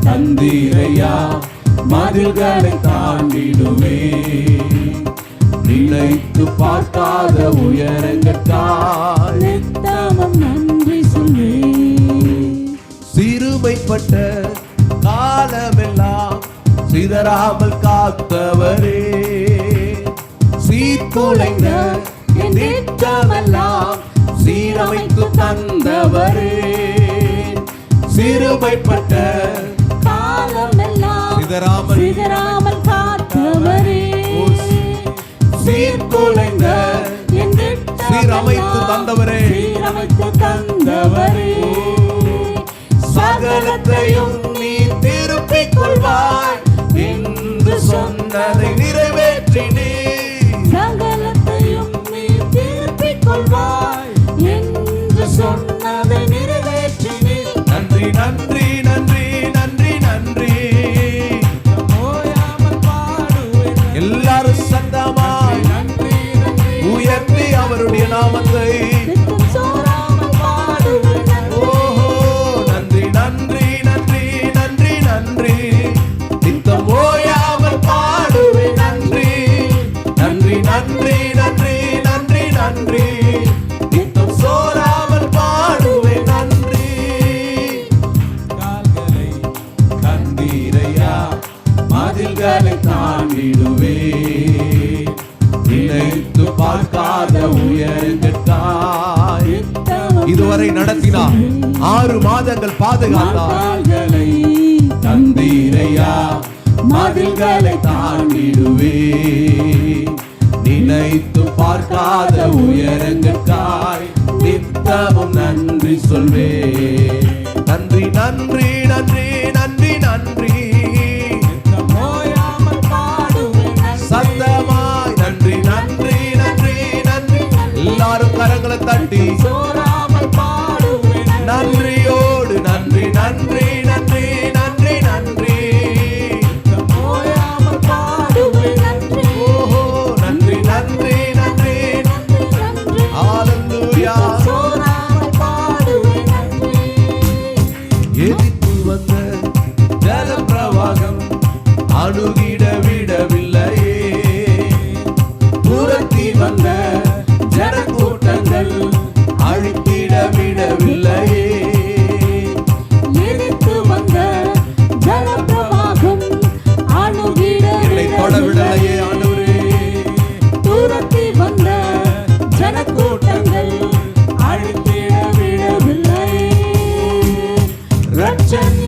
தந்தீரையா மதில்களை தாண்டிடுவே நினைத்து பார்க்காத உயரங்கட்டால் நித்தமும் நன்றி சொல்வே சிறுமைப்பட்ட காலமெல்லாம் சிதறாமல் காத்தவரே சீர்குலைந்த என் திட்டமெல்லாம் சீரமைத்து தந்தவரே சிறுமைப்பட்ட காலமெல்லாம் சிதறாமல் காத்தவரே சீர்குலைந்த என் சீரமைத்து தந்தவரே சகலத்தையும் நீ திருப்பிக் கொள்வாய் என்று சொன்னதை நிறைவேற்றினே சகலத்தையும் நீ திருப்பிக் கொள்வாய் என்று சொன்னதை நிறைவேற்றினே நன்றி நன்றி நன்றி நன்றி நன்றி எல்லாரும் சத்தமாய் உயர்த்தி அவருடைய நாமத்தை நன்றி நன்றி நன்றி நன்றி நன்றி நித்தம் ஓயாமல் பாடுவேன் நன்றி நன்றி நன்றி நன்றி நன்றி நன்றி நித்தம் சோராமல் பாடுவேன் நன்றி கால்களை தந்தீரையா மதில்களை தாண்டிடுவே நினைத்து பார்க்காத உயரங்கட்டாய் இதுவரை நடத்தினார் 6 மாதங்கள் பாதுகாத்தார் தந்தீரையா மதில்களை தாண்டிடுவே நினைத்து பார்க்காத உயரங்கட்டாய் நித்தமும் நன்றி சொல்வே நன்றி நன்றி நன்றி நன்றி நன்றி சத்தமாய் நன்றி நன்றி நன்றி நன்றி எல்லாரும் கரங்களை தட்டி நன்றியோடு நன்றி நன்றி நன்றி நன்றி நன்றி ஓஹோ நன்றி நன்றி நன்றி ஹல்லேலூயா எதிர்த்து வந்த ஜல பிரவாகம் அணுகிட விடவில்லை